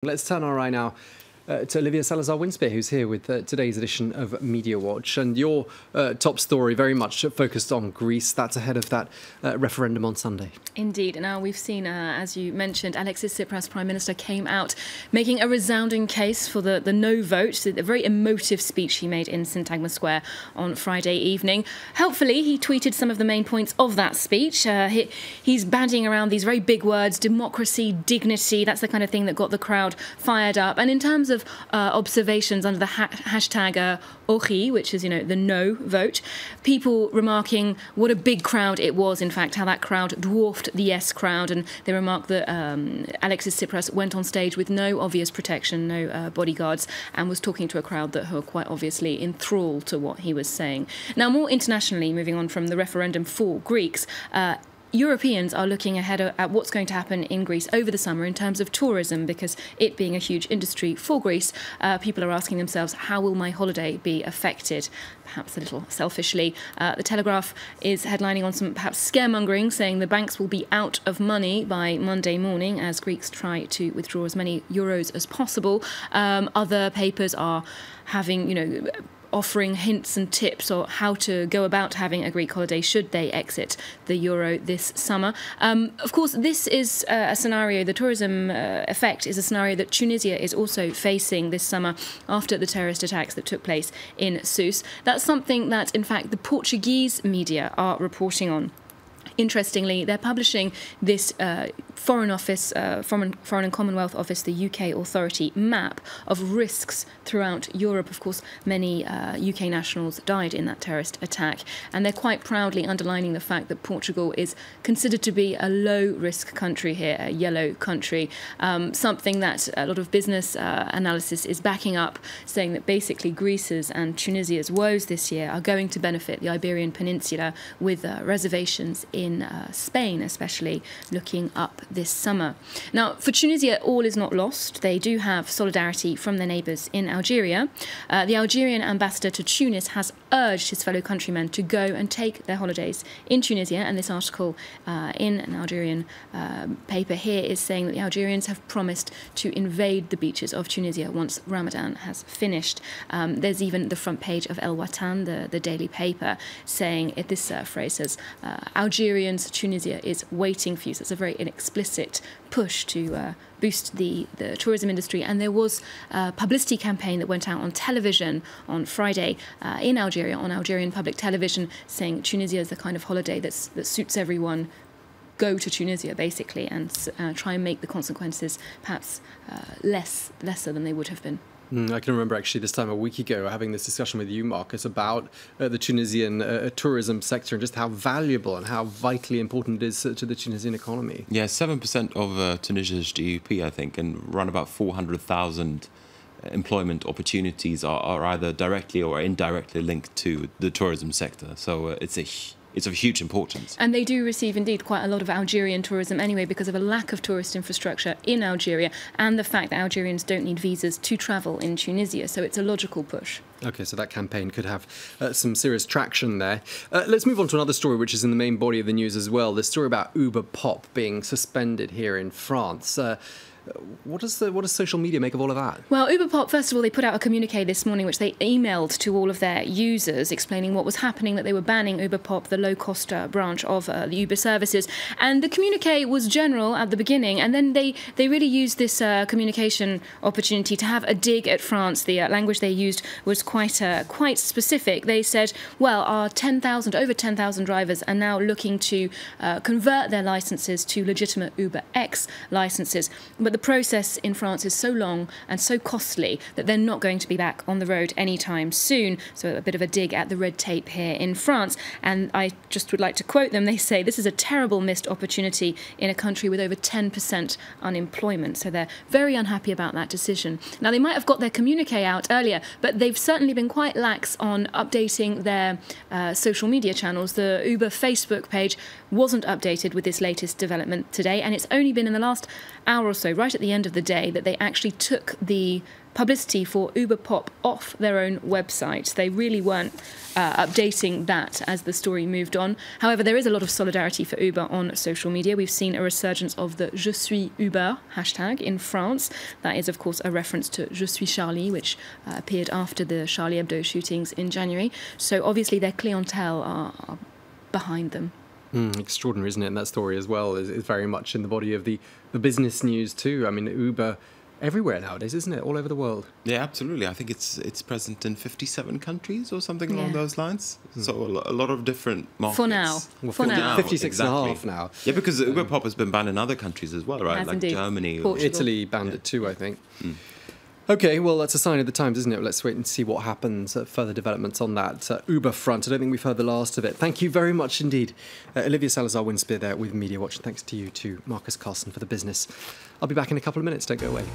Let's turn our eye now to Olivia Salazar-Winspear, who's here with today's edition of Media Watch. And your top story very much focused on Greece. That's ahead of that referendum on Sunday. Indeed. Now, we've seen, as you mentioned, Alexis Tsipras, Prime Minister, came out making a resounding case for the no vote. A very emotive speech he made in Syntagma Square on Friday evening. Helpfully, he tweeted some of the main points of that speech. He's bandying around these very big words: democracy, dignity. That's the kind of thing that got the crowd fired up. And in terms of observations under the hashtag OXI, which is, the no vote, people remarking what a big crowd it was, in fact, how that crowd dwarfed the yes crowd. And they remarked that Alexis Tsipras went on stage with no obvious protection, no bodyguards, and was talking to a crowd that were quite obviously enthralled to what he was saying. Now, more internationally, moving on from the referendum for Greeks, Europeans are looking ahead at what's going to happen in Greece over the summer in terms of tourism, because it being a huge industry for Greece, people are asking themselves, how will my holiday be affected? Perhaps a little selfishly. The Telegraph is headlining on some perhaps scaremongering, saying the banks will be out of money by Monday morning as Greeks try to withdraw as many euros as possible. Other papers are having, offering hints and tips on how to go about having a Greek holiday should they exit the euro this summer. Of course, this is a scenario, the tourism effect is a scenario that Tunisia is also facing this summer after the terrorist attacks that took place in Sousse. That's something that, in fact, the Portuguese media are reporting on. Interestingly, they're publishing this Foreign and Commonwealth Office, the UK authority, map of risks throughout Europe. Of course, many UK nationals died in that terrorist attack, and they're quite proudly underlining the fact that Portugal is considered to be a low-risk country here, a yellow country, something that a lot of business analysis is backing up, saying that basically Greece's and Tunisia's woes this year are going to benefit the Iberian Peninsula, with reservations in Spain, especially looking up this summer. Now, for Tunisia, all is not lost. They do have solidarity from their neighbours in Algeria. The Algerian ambassador to Tunis has urged his fellow countrymen to go and take their holidays in Tunisia, and this article in an Algerian paper here is saying that the Algerians have promised to invade the beaches of Tunisia once Ramadan has finished. There's even the front page of El Watan, the daily paper, saying this phrase says, Algerians, Tunisia is waiting for you. So it's a very explicit push to boost the tourism industry. And there was a publicity campaign that went out on television on Friday in Algeria, on Algerian public television, saying Tunisia is the kind of holiday that suits everyone. Go to Tunisia, basically, and try and make the consequences perhaps lesser than they would have been. I can remember actually this time a week ago having this discussion with you, Marcus, about the Tunisian tourism sector and just how valuable and how vitally important it is to the Tunisian economy. Yeah, 7% of Tunisia's GDP, I think, and around about 400,000 employment opportunities are either directly or indirectly linked to the tourism sector. So it's of huge importance. And they do receive, indeed, quite a lot of Algerian tourism anyway, because of a lack of tourist infrastructure in Algeria and the fact that Algerians don't need visas to travel in Tunisia. So it's a logical push. OK, so that campaign could have some serious traction there. Let's move on to another story, which is in the main body of the news as well. The story about Uber Pop being suspended here in France. What does social media make of all of that? Well, Uber Pop, first of all, they put out a communique this morning which they emailed to all of their users explaining what was happening, that they were banning Uber Pop, the low-cost branch of the Uber services. And the communique was general at the beginning, and then they really used this communication opportunity to have a dig at France. The language they used was quite specific. They said, well, our over 10,000 drivers are now looking to convert their licenses to legitimate Uber X licenses. But the process in France is so long and so costly that they're not going to be back on the road anytime soon. So a bit of a dig at the red tape here in France. And I just would like to quote them. They say, this is a terrible missed opportunity in a country with over 10% unemployment. So they're very unhappy about that decision. Now, they might have got their communique out earlier, but they've certainly been quite lax on updating their social media channels. The Uber Facebook page wasn't updated with this latest development today, and it's only been in the last hour or so, right at the end of the day that they actually took the publicity for Uber Pop off their own website. They really weren't updating that as the story moved on. However, there is a lot of solidarity for Uber on social media. We've seen a resurgence of the Je suis Uber hashtag in France. That is, of course, a reference to Je suis Charlie, which appeared after the Charlie Hebdo shootings in January. So obviously their clientele are behind them. Extraordinary, isn't it? And that story as well is very much in the body of the business news too. I mean, Uber everywhere nowadays, isn't it? All over the world. Yeah, absolutely. I think it's present in 57 countries or something along those lines. So a lot of different markets. For now. Well, For now. 56 and a half now. Yeah, because Uber Pop has been banned in other countries as well, right? Has Like indeed. Germany. Portugal. Italy banned it too, I think. Okay, well, that's a sign of the times, isn't it? Let's wait and see what happens, further developments on that Uber front. I don't think we've heard the last of it. Thank you very much indeed. Olivia Salazar-Winspear there with Media Watch. And thanks to you too, Marcus Carlson, for the business. I'll be back in a couple of minutes. Don't go away.